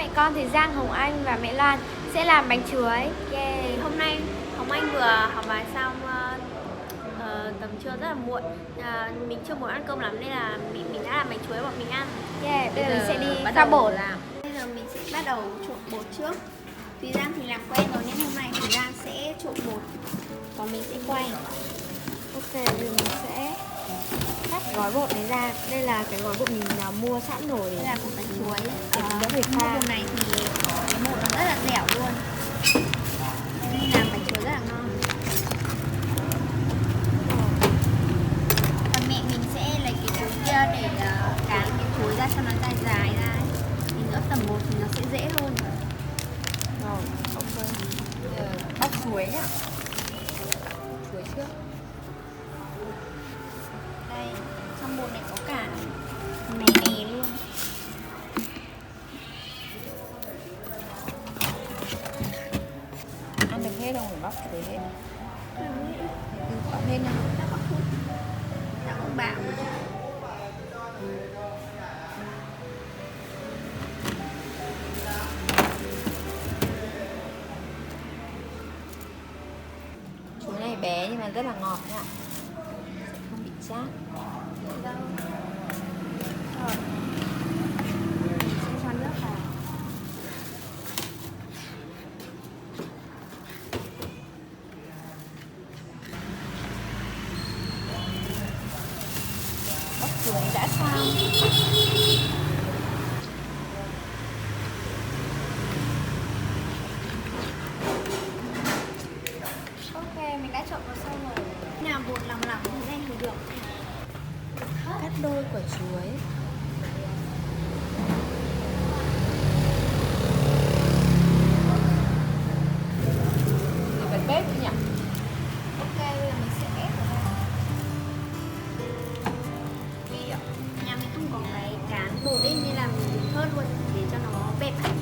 mẹ con thì Giang, Hồng Anh và mẹ Lan sẽ làm bánh chuối. Thì hôm nay Hồng Anh vừa học bài xong tầm trưa rất là muộn. Mình chưa muốn ăn cơm lắm nên là mình đã làm bánh chuối bọn mình ăn. Bây giờ mình sẽ đi bắt pha đầu bột. làm. Bây giờ mình sẽ bắt đầu trộn bột trước. Vì Giang thì làm quen rồi nên hôm nay thì Giang sẽ trộn bột, còn mình sẽ quay. Ok, bây giờ mình sẽ cắt gói bột này ra. Đây là cái gói bột mình mua sẵn rồi. Đây là bột bánh chuối. Đỡ phải pha. Bột này thì cái bột nó rất là dẻo luôn, nên làm bánh chuối rất là ngon. Còn mẹ mình sẽ lấy cái chuối kia để cán cái chuối ra cho nó dài dài ra. Thì nữa tầm bột thì nó sẽ dễ hơn. Rồi, ok. Bóc chuối nhá. Chuối trước. Đây, trong bột này có cả mè mè luôn. Ăn được hết không phải bóc chuối hết. Từ bỏ hết nha. Đã không bảo. Chuối này bé nhưng mà rất là ngọt nha. Sẽ không bị chát. Rồi. Mình sẽ cho nước vào. Bóc chuối đã xong. Ok, mình đã trộn vào xong rồi. Nào bột lỏng lỏng thế này thì được. Cắt đôi quả chuối. Để bật bếp nữa nhỉ? Ok, bây giờ mình sẽ ép vào đây. Vì nhà mình không có cái cán bột ấy nên là mình dùng thớt luôn để cho nó bẹp lại.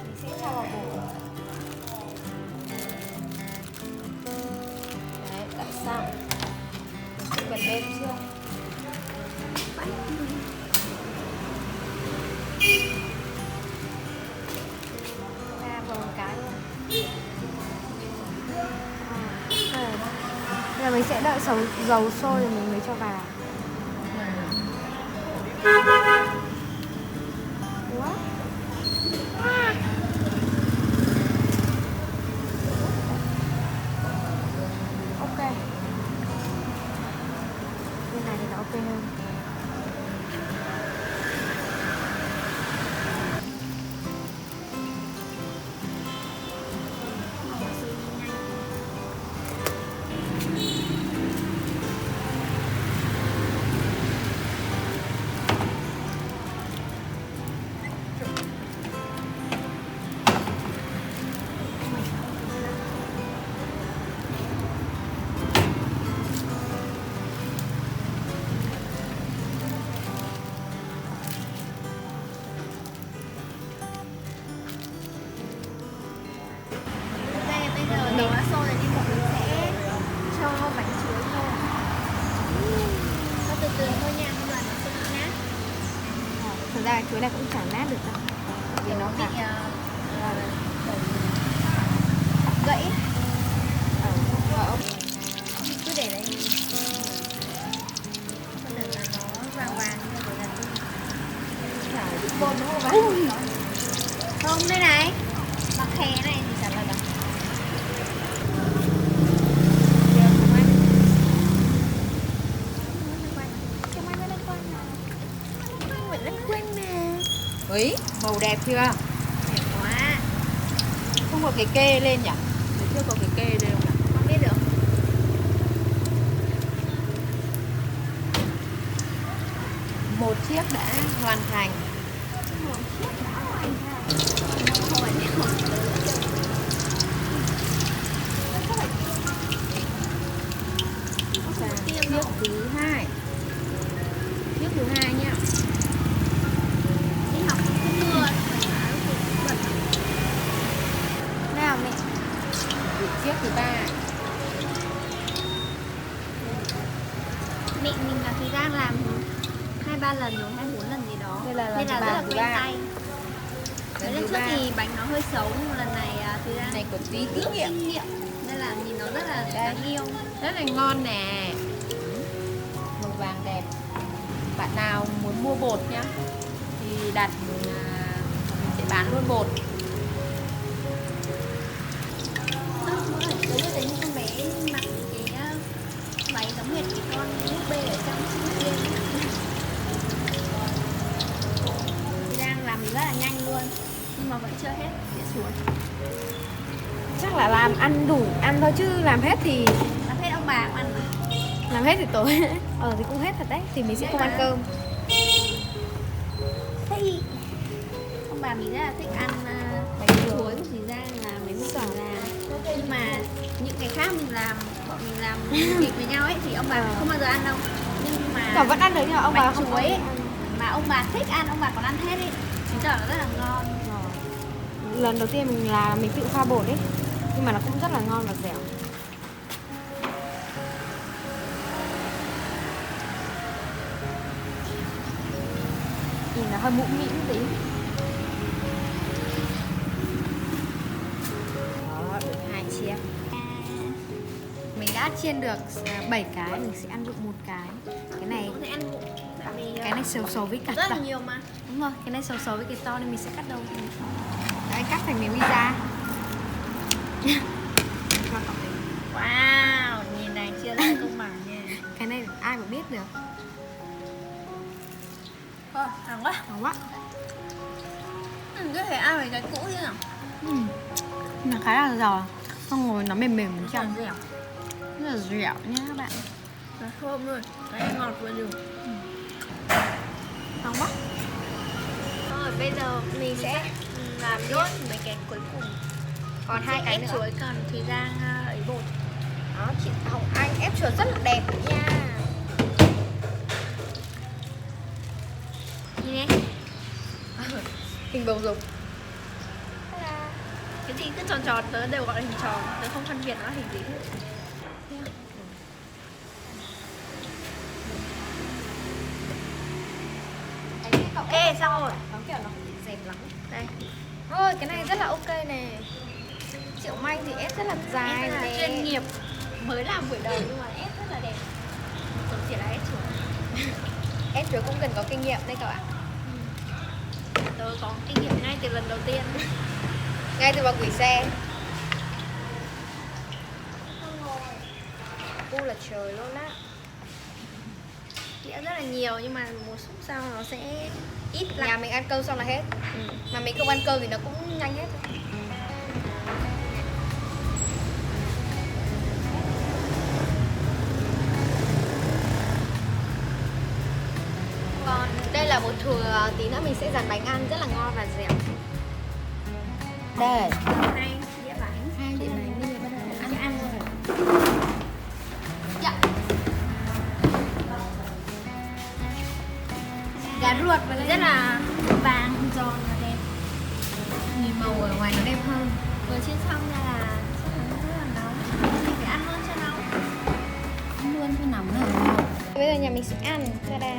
Mình sẽ cho vào bột. Đấy, đã xong. Mình sẽ bật bếp chưa? Ra vào một cái luôn. Bây giờ mình sẽ đợi dầu sôi rồi mình mới cho vào. Ủa? Ok. Bên này thì nó ok hơn. Bây giờ nấu đã sôi rồi nên bọn mình sẽ cho bánh chuối vô. Cho từ từ thôi nha, không là nó sẽ bị nát. Thực ra chuối này cũng chẳng nát được đâu. Vì nó Bị cả gãy. Mình Cứ để đấy. Cho để là nó vàng vàng rồi là tôi Bột đúng không bạn? không, đây này. Bằng khè này thì chả là đâu. Ấy, màu đẹp chưa? Đẹp quá. Không có cái kê lên nhỉ? Để chưa có cái kê lên không nào? Không biết được. Một chiếc đã hoàn thành. Một chiếc đã hoàn thành. Hồi này hồi Chiếc thứ hai. Chiếc thứ hai nhá. đi học không mưa. nào mẹ. Chiếc thứ ba. mình là Thùy Giang làm 2-3 lần rồi, 2-4 lần gì đó. Đây là lần Nên là thứ rất ba, là thứ quen ba. tay. Mấy lần trước thì bánh nó hơi xấu, nhưng mà lần này Thùy Giang Này của Thúy kinh nghiệm. nên là nhìn nó rất là Đây. đáng yêu. Rất là ngon nè. Màu vàng đẹp. Bạn nào muốn mua bột nhá thì đặt mình sẽ bán luôn bột. Đúng rồi, thấy một con bé mặc cái váy giống hệt cái con búp bê ở trong kia. Thùy Giang làm rất là nhanh luôn, nhưng mà vẫn chưa hết, để xuống. Chắc là làm ăn đủ ăn thôi, chứ làm hết thì Làm hết ông bà cũng ăn mà. làm hết thì tối. Thì cũng hết thật đấy, thì mình sẽ không ăn cơm. Hey. Ông bà mình rất là thích ăn bánh chuối của Thùy Giang là mấy món giỏi làm. Nhưng mà những cái khác mình làm, bọn mình làm thịt với nhau ấy thì ông bà không bao giờ ăn đâu. Nhưng mà Còn vẫn ăn được nhưng mà ông bà bánh không chuối ấy, ăn. mà ông bà thích ăn, ông bà còn ăn hết ấy, chứng tỏ là rất là ngon. Lần đầu tiên mình làm mình tự pha bột ấy, nhưng mà nó cũng rất là ngon và dẻo. Nhìn nó hơi mũm mĩm tí. Đó, được 2 chiếc. Mình đã chiên được 7 cái, mình sẽ ăn được 1 cái. Cái này Có thể ăn vụng, tại vì cái này xấu xấu với cả rất là to. nhiều mà. Đúng rồi, cái này xấu xấu với cái to nên mình sẽ cắt đầu. Đấy, cắt thành miếng pizza. Wow, nhìn này chia rất là công bằng nha. Cái này ai mà biết được. Thằng quá. Ngon quá. Có thể ăn với cái cũ chứ nào. Nó khá là giòn, xong rồi nó mềm mềm bên trong, dẻo. rất là dẻo nha các bạn. Nó thơm luôn, cái ngọt vừa đủ. Ngon quá. Rồi bây giờ mình sẽ làm nốt mấy cái cuối cùng. Còn 2 cái nữa. chuối, còn Thùy Giang ấy bột. Đó, chị Hồng Anh ép chuối rất là đẹp nha. Nhìn nhé. Hình bầu dục. Cái gì cứ tròn tròn tớ đều gọi là hình tròn, tớ không phân biệt nó là hình gì hết. Ok, xong rồi. Nó kiểu nó không bị dẹp lắm. Đây, Ôi, cái này rất là ok nè. Triệu Manh thì ép rất là dài em rất là nè. chuyên nghiệp, mới làm buổi đầu nhưng mà ép rất là đẹp. Tớ chỉ là ép chuối. Ép chuối cũng cần có kinh nghiệm đây các bạn. Tớ có kinh nghiệm ngay từ lần đầu tiên. Ngay từ vào gửi xe. U là trời luôn á. Đĩa rất là nhiều nhưng mà một xúc sau nó sẽ ít lại. Nhà mình ăn cơm xong là hết. Mà mình không ăn cơm thì nó cũng nhanh hết thôi. Còn đây là bột thừa, tí nữa mình sẽ dàn bánh ăn rất là ngon và dẻo. Đây, Hai đĩa bánh. 2 đĩa bánh bây giờ bắt đầu ăn. Ăn luôn. Dạ. Gà ruột và rất là vàng, giòn và đẹp. Nhìn màu ở ngoài nó đẹp hơn. Vừa chiên xong ra là rất là nóng. Mình phải ăn luôn cho nóng. Ăn luôn cho nóng rồi. Bây giờ nhà mình sẽ ăn. Ta-da.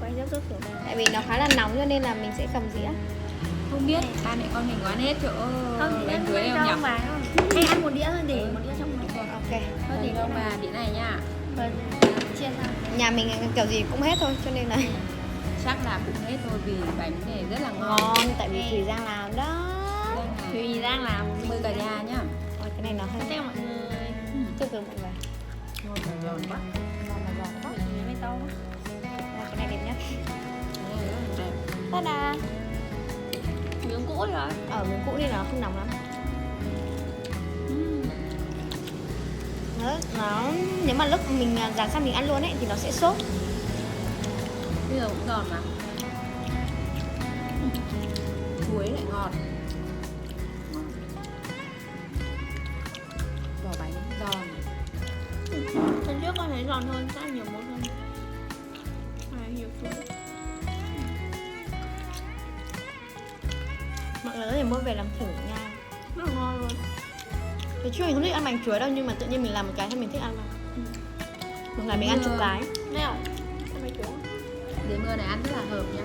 Quay dốc dốc kiểu này. Tại vì nó khá là nóng cho nên là mình sẽ cầm dĩa. Không biết ba mẹ con mình có ăn hết chỗ Không thì bánh em chuối cho em nhỉ? ông bà không? Hay ăn một đĩa thôi, để một đĩa trong này. Ok. Thôi thì ông bà đĩa này nha. Vâng, chiên xong. Nhà mình kiểu gì cũng hết thôi cho nên là Chắc là cũng hết thôi vì bánh này rất là ngon. ngon. Tại vì Thùy Giang làm đó. Thùy Giang làm Mời cả nhà nhá. Ôi, cái này nó hơi chào mọi người. từ từ mọi người. Ngon và giòn quá. Ngon và giòn quá. Miếng này to quá. Đây, cái này đẹp nhất. Cái này rất là đẹp. Ta-da. Miếng cũ rồi. Ở miếng cũ đi nó không nóng lắm. Nó nếu mà lúc mình dán sang mình ăn luôn ấy thì nó sẽ xốp. Bây giờ cũng giòn mà. Chuối lại ngọt. Vỏ bánh giòn. Lần trước con thấy giòn hơn, rất là nhiều món hơn. Nhiều chuối. Mọi người có thể mua về làm thử nha. Rất là ngon luôn. Thì trước mình không thích ăn bánh chuối đâu nhưng mà tự nhiên mình làm một cái thì mình thích ăn mà. Một ngày mình ăn chục cái. Nào, ăn bánh cuốn. Để mưa này ăn rất là hợp nhá.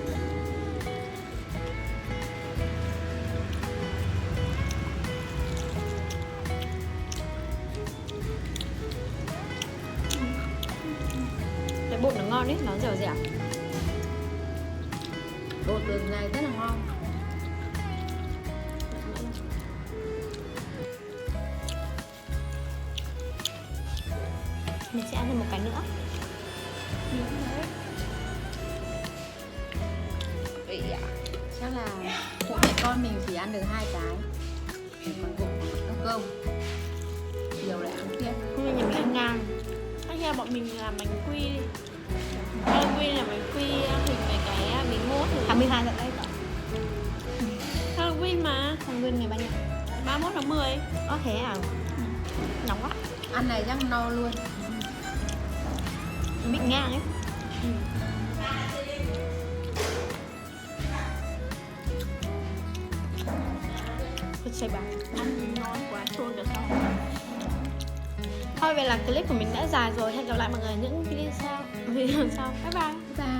Cái bột nó ngon ấy, nó dẻo dẻo. Bột đường này rất là ngon. Mình sẽ ăn thêm một cái nữa. Vậy ạ. Chắc là bố mẹ con mình chỉ ăn được 2 cái. Còn bụng ăn cơm. Nhiều lại ăn tiếp. Hôm nay nhà mình ăn ngang. Hay là bọn mình làm bánh quy đi. Halloween là bánh quy hình mấy cái miếng mốt rồi. 22 giờ đây. Halloween mà. Không quên ngày bao nhiêu? 31 tháng 10. Ơ thế à? Nóng quá. Ăn này chắc no luôn. Bị ngang ấy. Thịt xay bạc. Ăn ngon quá, trôn được xong. Thôi vậy là clip của mình đã dài rồi. Hẹn gặp lại mọi người ở những video sau. Bye bye. Bye.